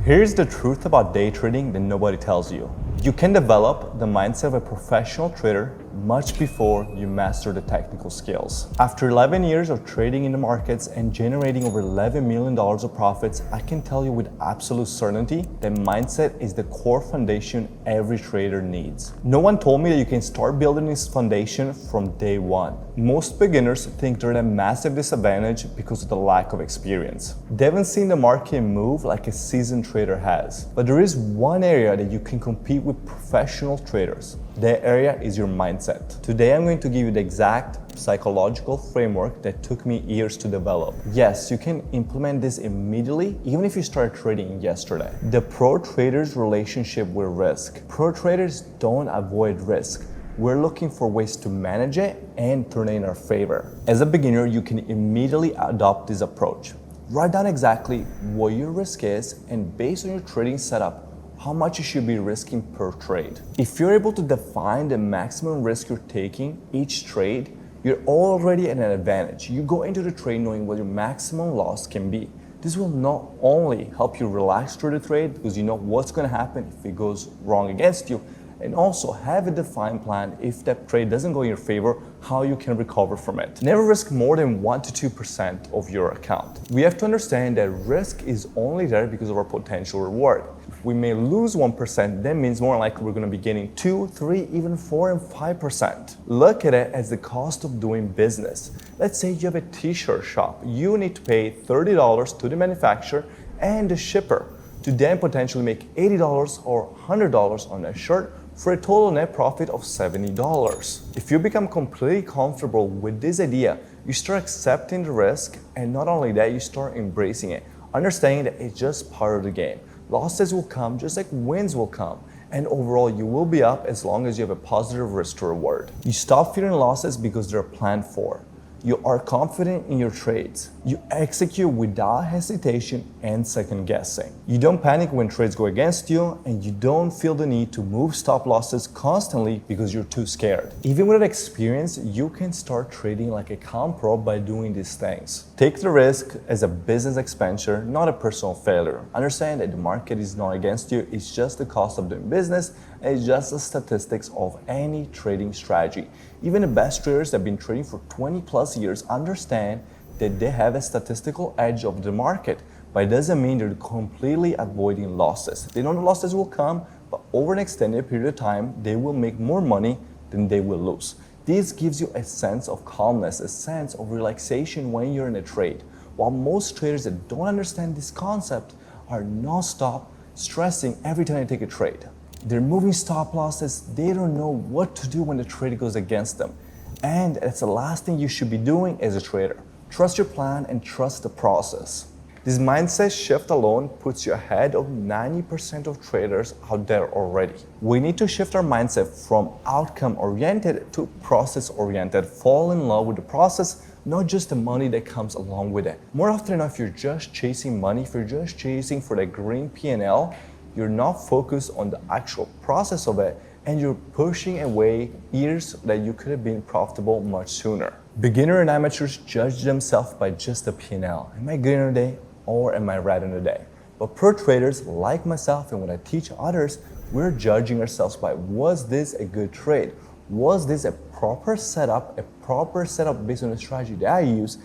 Here's the truth about day trading that nobody tells you. You can develop the mindset of a professional trader much before you master the technical skills. After 11 years of trading in the markets and generating over $11 million of profits, I can tell you with absolute certainty that mindset is the core foundation every trader needs. No one told me that you can start building this foundation from day one. Most beginners think they're at a massive disadvantage because of the lack of experience. They haven't seen the market move like a seasoned trader has. But there is one area that you can compete with professional traders. That area is your mindset. Today I'm going to give you the exact psychological framework that took me years to develop. Yes, you can implement this immediately, even if you started trading yesterday. The pro trader's relationship with risk. Pro traders don't avoid risk. We're looking for ways to manage it and turn it in our favor. As a beginner, you can immediately adopt this approach. Write down exactly what your risk is, and based on your trading setup, how much you should be risking per trade. If you're able to define the maximum risk you're taking each trade, you're already at an advantage. You go into the trade knowing what your maximum loss can be. This will not only help you relax through the trade because you know what's going to happen if it goes wrong against you, and also have a defined plan if that trade doesn't go in your favor, how you can recover from it. Never risk more than 1 to 2% of your account. We have to understand that risk is only there because of our potential reward. If we may lose 1%, that means more likely we're going to be gaining 2, 3, even 4 and 5%. Look at it as the cost of doing business. Let's say you have a t-shirt shop. You need to pay $30 to the manufacturer and the shipper to then potentially make $80 or $100 on that shirt for a total net profit of $70. If you become completely comfortable with this idea, you start accepting the risk, and not only that, you start embracing it, understanding that it's just part of the game. Losses will come just like wins will come, and overall you will be up as long as you have a positive risk to reward. You stop fearing losses because they're planned for. You are confident in your trades. You execute without hesitation and second guessing. You don't panic when trades go against you, and you don't feel the need to move stop losses constantly because you're too scared. Even without experience, you can start trading like a calm pro by doing these things. Take the risk as a business expenditure, not a personal failure. Understand that the market is not against you, it's just the cost of doing business, and it's just the statistics of any trading strategy. Even the best traders that have been trading for 20 plus years understand that they have a statistical edge of the market, but it doesn't mean they're completely avoiding losses. They know the losses will come, but over an extended period of time, they will make more money than they will lose. This gives you a sense of calmness, a sense of relaxation when you're in a trade. While most traders that don't understand this concept are non-stop stressing every time they take a trade. They're moving stop losses, they don't know what to do when the trade goes against them. And that's the last thing you should be doing as a trader. Trust your plan and trust the process. This mindset shift alone puts you ahead of 90% of traders out there already. We need to shift our mindset from outcome-oriented to process-oriented. Fall in love with the process, not just the money that comes along with it. More often than not, if you're just chasing money, if you're just chasing for the green P&L, you're not focused on the actual process of it, and you're pushing away years that you could have been profitable much sooner. Beginner and amateurs judge themselves by just the P&L. Am I good in a day or am I red in a day? But pro traders like myself, and when I teach others, we're judging ourselves by, was this a good trade? Was this a proper setup based on the strategy that I used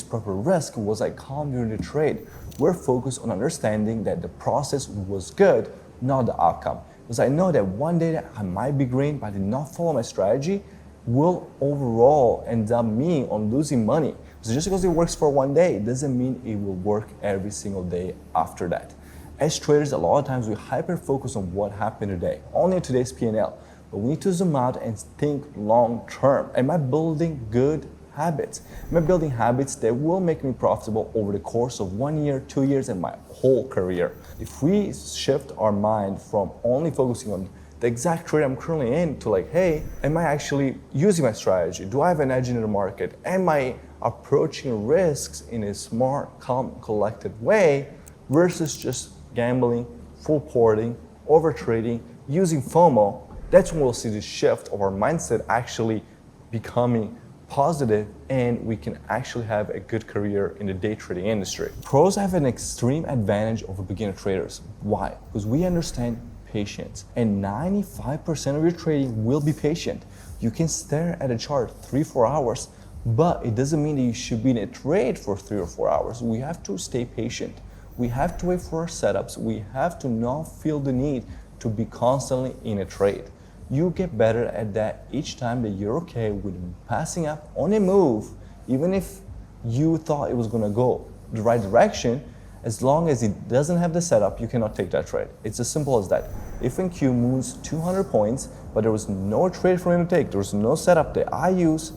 proper risk? Was I calm during the trade? We're focused on understanding that the process was good, not the outcome. Because I know that one day that I might be green, but I did not follow my strategy, will overall end up me on losing money. So just because it works for one day doesn't mean it will work every single day after that. As traders, a lot of times we hyper focus on what happened today, only today's P&L. But we need to zoom out and think long term. Am I building good habits? Am I building habits that will make me profitable over the course of 1 year, 2 years, and my whole career? If we shift our mind from only focusing on the exact trade I'm currently in to like, hey, am I actually using my strategy? Do I have an edge in the market? Am I approaching risks in a smart, calm, collected way versus just gambling, full porting, over trading, using FOMO? That's when we'll see the shift of our mindset actually becoming positive, and we can actually have a good career in the day trading industry. Pros have an extreme advantage over beginner traders. Why? Because we understand patience, and 95% of your trading will be patient. You can stare at a chart 3-4 hours, but it doesn't mean that you should be in a trade for 3 or 4 hours. We have to stay patient. We have to wait for our setups. We have to not feel the need to be constantly in a trade. You get better at that each time that you're okay with passing up on a move, even if you thought it was gonna go the right direction. As long as it doesn't have the setup, you cannot take that trade. It's as simple as that. If NQ moves 200 points, but there was no trade for him to take, there was no setup that I use,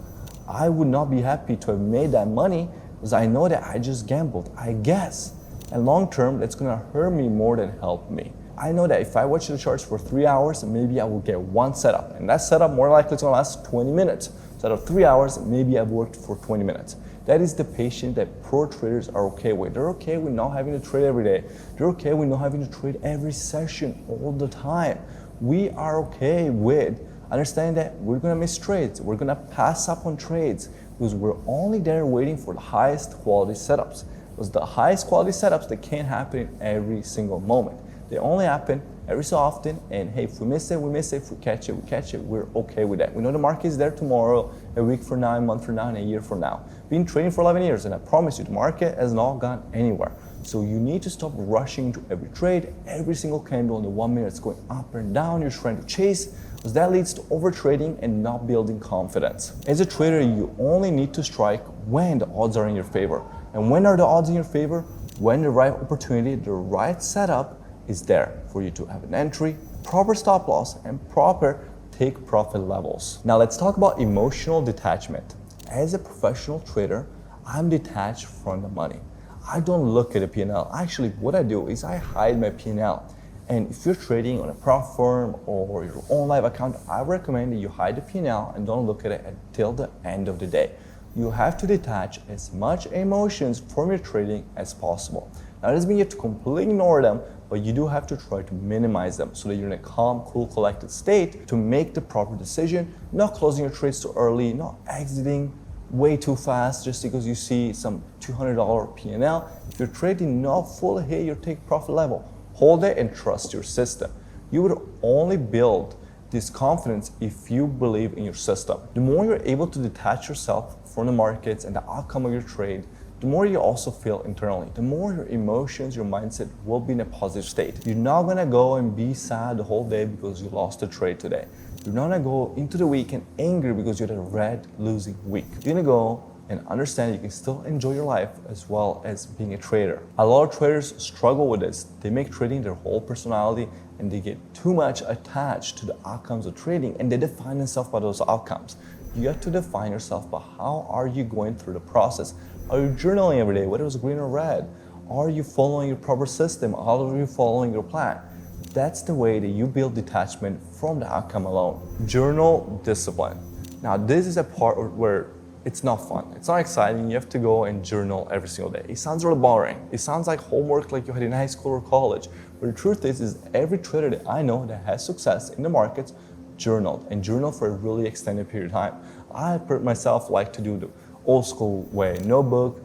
I would not be happy to have made that money because I know that I just gambled, I guess. And long term, that's gonna hurt me more than help me. I know that if I watch the charts for 3 hours, maybe I will get one setup. And that setup more likely is gonna last 20 minutes. So out of 3 hours, maybe I've worked for 20 minutes. That is the patience that pro traders are okay with. They're okay with not having to trade every day. They're okay with not having to trade every session all the time. We are okay with understanding that we're gonna miss trades. We're gonna pass up on trades because we're only there waiting for the highest quality setups. Because the highest quality setups, they can't happen in every single moment. They only happen every so often, and hey, if we miss it, we miss it. If we catch it, we catch it. We're okay with that. We know the market is there tomorrow, a week from now, a month from now, and a year from now. Been trading for 11 years, and I promise you, the market has not gone anywhere. So you need to stop rushing to every trade, every single candle in the 1 minute it's going up and down. You're trying to chase, because that leads to overtrading and not building confidence. As a trader, you only need to strike when the odds are in your favor. And when are the odds in your favor? When the right opportunity, the right setup is there for you to have an entry, proper stop loss, and proper take profit levels. Now let's talk about emotional detachment. As a professional trader, I'm detached from the money. I don't look at a P&L. Actually, what I do is I hide my P&L. And if you're trading on a prop firm or your own live account, I recommend that you hide the P&L and don't look at it until the end of the day. You have to detach as much emotions from your trading as possible. Now, it doesn't mean you have to completely ignore them, but you do have to try to minimize them so that you're in a calm, cool, collected state to make the proper decision, not closing your trades too early, not exiting way too fast just because you see some $200 P&L. If you're trading not fully hit your take profit level, hold it and trust your system. You would only build this confidence if you believe in your system. The more you're able to detach yourself from the markets and the outcome of your trade, the more you also feel internally. The more your emotions, your mindset will be in a positive state. You're not gonna go and be sad the whole day because you lost a trade today. You're not gonna go into the weekend angry because you had a red losing week. You're gonna go and understand you can still enjoy your life as well as being a trader. A lot of traders struggle with this. They make trading their whole personality and they get too much attached to the outcomes of trading and they define themselves by those outcomes. You have to define yourself by how are you going through the process. Are you journaling every day, whether it was green or red? Are you following your proper system? Are you following your plan? That's the way that you build detachment from the outcome alone. Journal discipline. Now, this is a part where it's not fun. It's not exciting. You have to go and journal every single day. It sounds really boring. It sounds like homework like you had in high school or college. But the truth is every trader that I know that has success in the markets journaled and journaled for a really extended period of time. I myself like to do the old school way, notebook,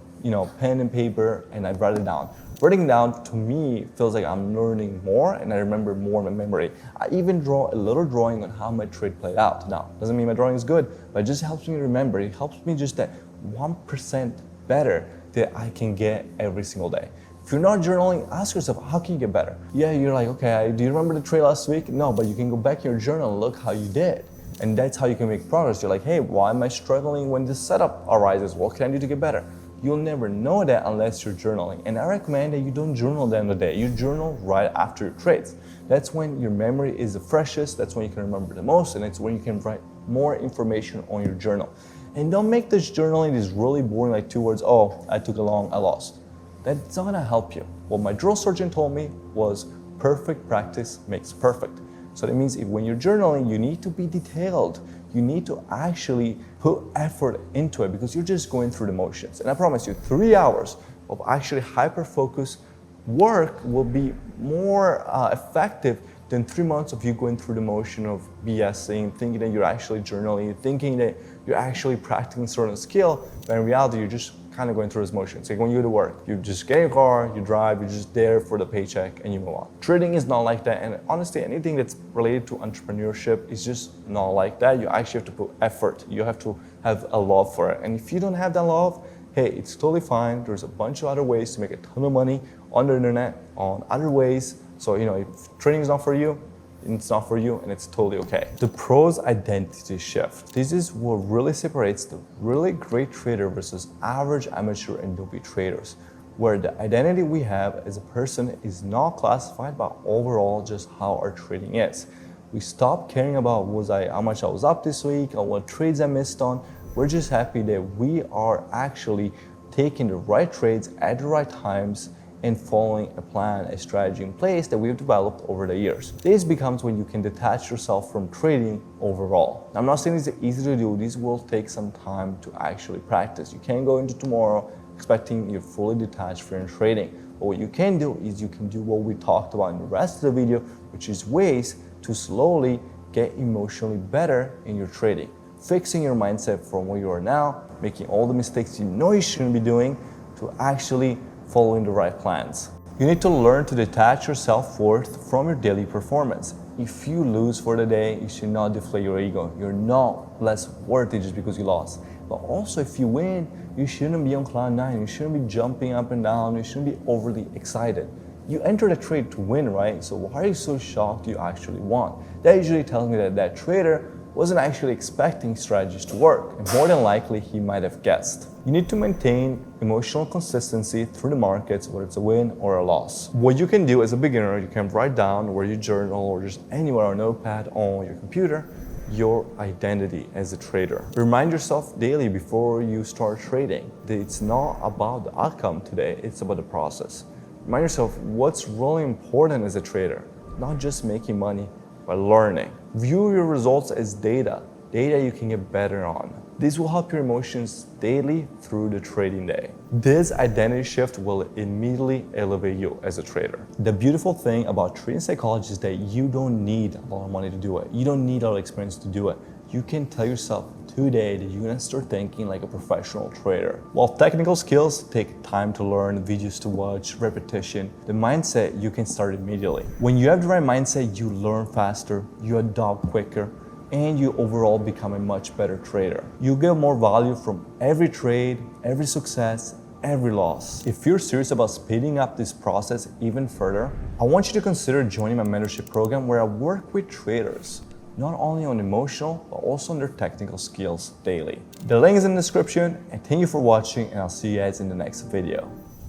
pen and paper, and I write it down. Writing down to me feels like I'm learning more and I remember more in my memory. I even draw a little drawing on how my trade played out. Now, doesn't mean my drawing is good, but it just helps me remember. It helps me just that 1% better that I can get every single day. If you're not journaling, ask yourself, how can you get better? Yeah, you're like, okay, do you remember the trade last week? No, but you can go back in your journal and look how you did. And that's how you can make progress. You're like, hey, why am I struggling when this setup arises? What can I do to get better? You'll never know that unless you're journaling. And I recommend that you don't journal at the end of the day. You journal right after your trades. That's when your memory is the freshest. That's when you can remember the most. And it's when you can write more information on your journal. And don't make this journaling this really boring, like 2 words, oh, I took a long, I lost. That's not gonna help you. What my drill sergeant told me was perfect practice makes perfect. So that means when you're journaling, you need to be detailed. You need to actually put effort into it because you're just going through the motions. And I promise you, 3 hours of actually hyper-focused work will be more effective then 3 months of you going through the motion of BSing, thinking that you're actually journaling, thinking that you're actually practicing certain skill, but in reality, you're just kind of going through this motion. It's like when you go to work, you just get in your car, you drive, you're just there for the paycheck and you move on. Trading is not like that, and honestly, anything that's related to entrepreneurship is just not like that. You actually have to put effort. You have to have a love for it. And if you don't have that love, hey, it's totally fine. There's a bunch of other ways to make a ton of money on the internet, on other ways. So, if trading is not for you, it's not for you, and it's totally okay. The pros identity shift. This is what really separates the really great trader versus average amateur and newbie traders, where the identity we have as a person is not classified by overall just how our trading is. We stop caring about how much I was up this week or what trades I missed on. We're just happy that we are actually taking the right trades at the right times and following a plan, a strategy in place that we've developed over the years. This becomes when you can detach yourself from trading overall. Now, I'm not saying it's easy to do. This will take some time to actually practice. You can't go into tomorrow expecting you're fully detached from trading. But what you can do is you can do what we talked about in the rest of the video, which is ways to slowly get emotionally better in your trading. Fixing your mindset from where you are now, making all the mistakes you know you shouldn't be doing, to actually following the right plans. You need to learn to detach your self-worth from your daily performance. If you lose for the day, you should not deflate your ego. You're not less worthy just because you lost. But also, if you win, you shouldn't be on cloud nine. You shouldn't be jumping up and down. You shouldn't be overly excited. You entered a trade to win, right? So why are you so shocked you actually won? That usually tells me that that trader wasn't actually expecting strategies to work, and more than likely he might have guessed. You need to maintain emotional consistency through the markets, whether it's a win or a loss. What you can do as a beginner, you can write down where you journal or just anywhere on a notepad on your computer, your identity as a trader. Remind yourself daily before you start trading that it's not about the outcome today, it's about the process. Remind yourself what's really important as a trader, not just making money, but learning. View your results as data you can get better on. This will help your emotions daily through the trading day. This identity shift will immediately elevate you as a trader. The beautiful thing about trading psychology is that you don't need a lot of money to do it. You don't need a lot of experience to do it. You can tell yourself today that you're gonna start thinking like a professional trader. While technical skills take time to learn, videos to watch, repetition, the mindset you can start immediately. When you have the right mindset, you learn faster, you adopt quicker, and you overall become a much better trader. You get more value from every trade, every success, every loss. If you're serious about speeding up this process even further, I want you to consider joining my mentorship program where I work with traders, not only on emotional, but also on their technical skills daily. The link is in the description, and thank you for watching, and I'll see you guys in the next video.